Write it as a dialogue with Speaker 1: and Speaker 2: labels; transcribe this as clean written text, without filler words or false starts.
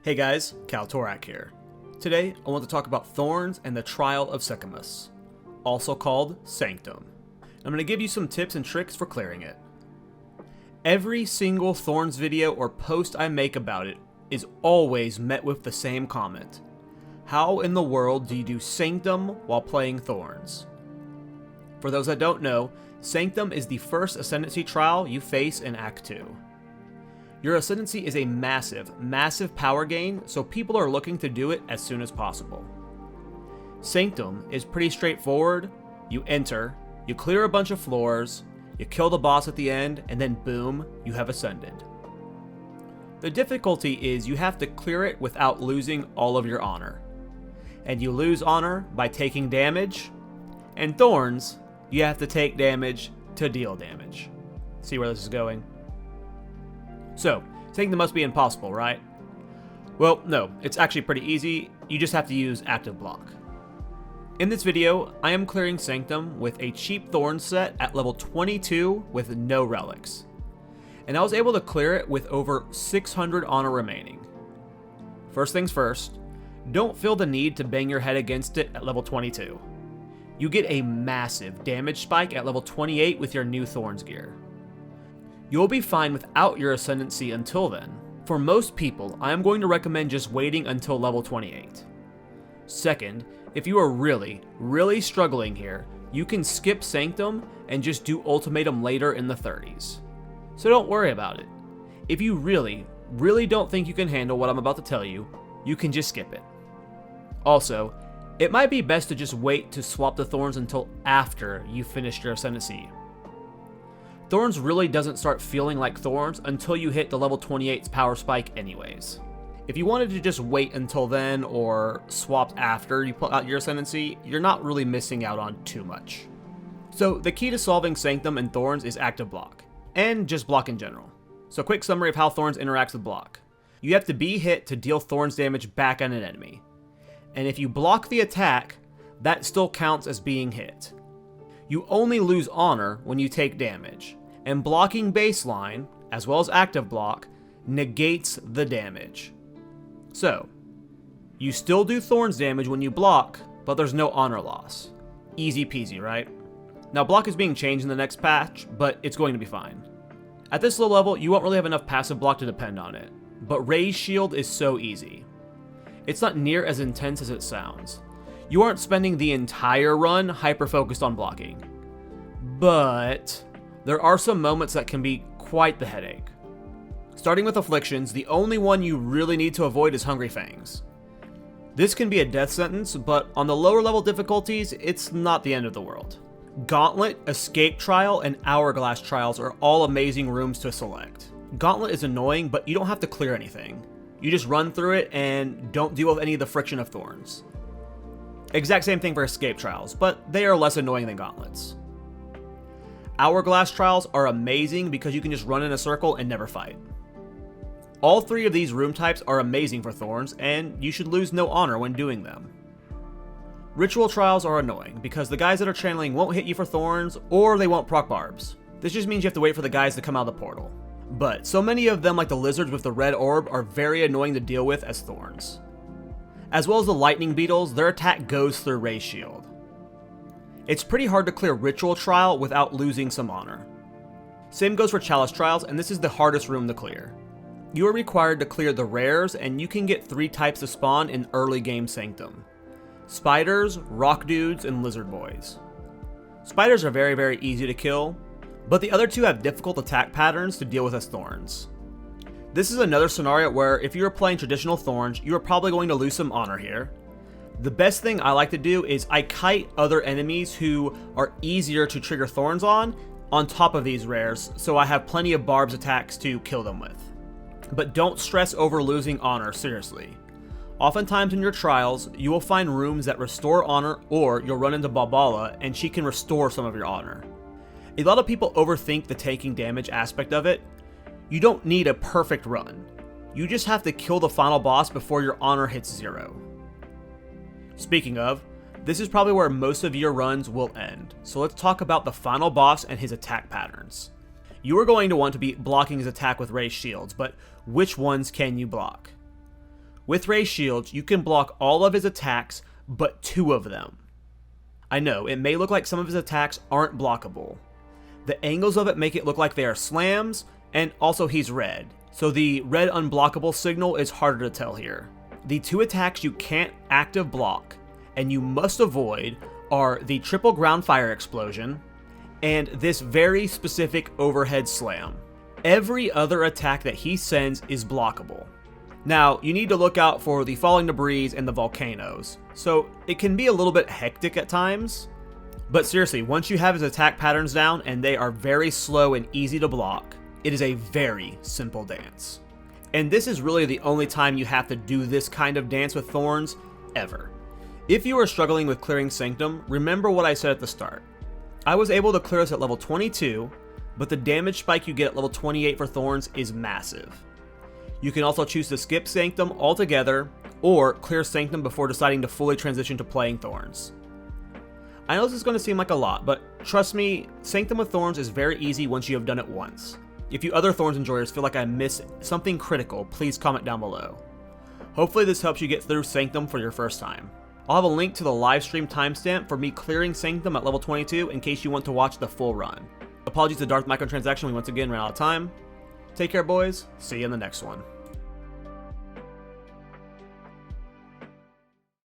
Speaker 1: Hey guys, Kalltorak here. Today, I want to talk about Thorns and the Trial of Sehkemas, also called Sanctum. I'm going to give you some tips and tricks for clearing it. Every single Thorns video or post I make about it is always met with the same comment. How in the world do you do Sanctum while playing Thorns? For those that don't know, Sanctum is the first Ascendancy trial you face in Act 2. Your Ascendancy is a massive power gain, so people are looking to do it as soon as possible. Sanctum is pretty straightforward. You enter, you clear a bunch of floors, you kill the boss at the end, and then boom, you have ascended. The difficulty is you have to clear it without losing all of your honor. And you lose honor by taking damage, and Thorns, you have to take damage to deal damage. See where this is going? So, Sanctum must be impossible, right? Well, no, it's actually pretty easy. You just have to use active block. In this video, I am clearing Sanctum with a cheap Thorns set at level 22 with no relics. And I was able to clear it with over 600 honor remaining. First things first, don't feel the need to bang your head against it at level 22. You get a massive damage spike at level 28 with your new Thorns gear. You'll be fine without your Ascendancy until then. For most people, I am going to recommend just waiting until level 28. Second, if you are really struggling here, you can skip Sanctum and just do Ultimatum later in the 30s. So don't worry about it. If you really don't think you can handle what I'm about to tell you, you can just skip it. Also, it might be best to just wait to swap the Thorns until after you finished your Ascendancy. Thorns really doesn't start feeling like Thorns until you hit the level 28's power spike anyways. If you wanted to just wait until then or swapped after you pull out your Ascendancy, you're not really missing out on too much. So the key to solving Sanctum and Thorns is active block, and just block in general. So quick summary of how Thorns interacts with block. You have to be hit to deal Thorns damage back on an enemy. And if you block the attack, that still counts as being hit. You only lose honor when you take damage. And blocking baseline, as well as active block, negates the damage. So, you still do Thorns damage when you block, but there's no honor loss. Easy peasy, right? Now block is being changed in the next patch, but it's going to be fine. At this low level, you won't really have enough passive block to depend on it, but Raise Shield is so easy. It's not near as intense as it sounds. You aren't spending the entire run hyper-focused on blocking. But there are some moments that can be quite the headache. Starting with Afflictions, the only one you really need to avoid is Hungry Fangs. This can be a death sentence, but on the lower level difficulties, it's not the end of the world. Gauntlet, Escape Trial, and Hourglass Trials are all amazing rooms to select. Gauntlet is annoying, but you don't have to clear anything. You just run through it and don't deal with any of the friction of Thorns. Exact same thing for Escape Trials, but they are less annoying than Gauntlets. Hourglass Trials are amazing because you can just run in a circle and never fight. All three of these room types are amazing for Thorns, and you should lose no honor when doing them. Ritual Trials are annoying because the guys that are channeling won't hit you for Thorns, or they won't proc barbs. This just means you have to wait for the guys to come out of the portal. But so many of them, like the lizards with the red orb, are very annoying to deal with as Thorns. As well as the lightning beetles, their attack goes through Raise Shield. It's pretty hard to clear Ritual Trial without losing some honor. Same goes for Chalice Trials, and this is the hardest room to clear. You are required to clear the rares, and you can get 3 types to spawn in early game Sanctum: Spiders, Rock Dudes, and Lizard Boys. Spiders are very easy to kill, but the other 2 have difficult attack patterns to deal with as Thorns. This is another scenario where if you are playing traditional Thorns, you are probably going to lose some honor here. The best thing I like to do is I kite other enemies who are easier to trigger Thorns on top of these rares, so I have plenty of barbs attacks to kill them with. But don't stress over losing honor, seriously. Oftentimes in your trials, you will find rooms that restore honor, or you'll run into Balbala and she can restore some of your honor. A lot of people overthink the taking damage aspect of it. You don't need a perfect run. You just have to kill the final boss before your honor hits 0. Speaking of, this is probably where most of your runs will end, so let's talk about the final boss and his attack patterns. You are going to want to be blocking his attack with raised shields, but which ones can you block? With Ray's shields, you can block all of his attacks, but 2 of them. I know, it may look like some of his attacks aren't blockable. The angles of it make it look like they are slams, and also he's red, so the red unblockable signal is harder to tell here. The 2 attacks you can't active block, and you must avoid, are the triple ground fire explosion, and this very specific overhead slam. Every other attack that he sends is blockable. Now, you need to look out for the falling debris and the volcanoes, so it can be a little bit hectic at times. But seriously, once you have his attack patterns down and they are very slow and easy to block, it is a very simple dance. And this is really the only time you have to do this kind of dance with Thorns, ever. If you are struggling with clearing Sanctum, remember what I said at the start. I was able to clear this at level 22, but the damage spike you get at level 28 for Thorns is massive. You can also choose to skip Sanctum altogether, or clear Sanctum before deciding to fully transition to playing Thorns. I know this is going to seem like a lot, but trust me, Sanctum with Thorns is very easy once you have done it once. If you other Thorns enjoyers feel like I missed something critical, please comment down below. Hopefully this helps you get through Sanctum for your first time. I'll have a link to the live stream timestamp for me clearing Sanctum at level 22 in case you want to watch the full run. Apologies to Darth Microtransaction, we once again ran out of time. Take care, boys. See you in the next one.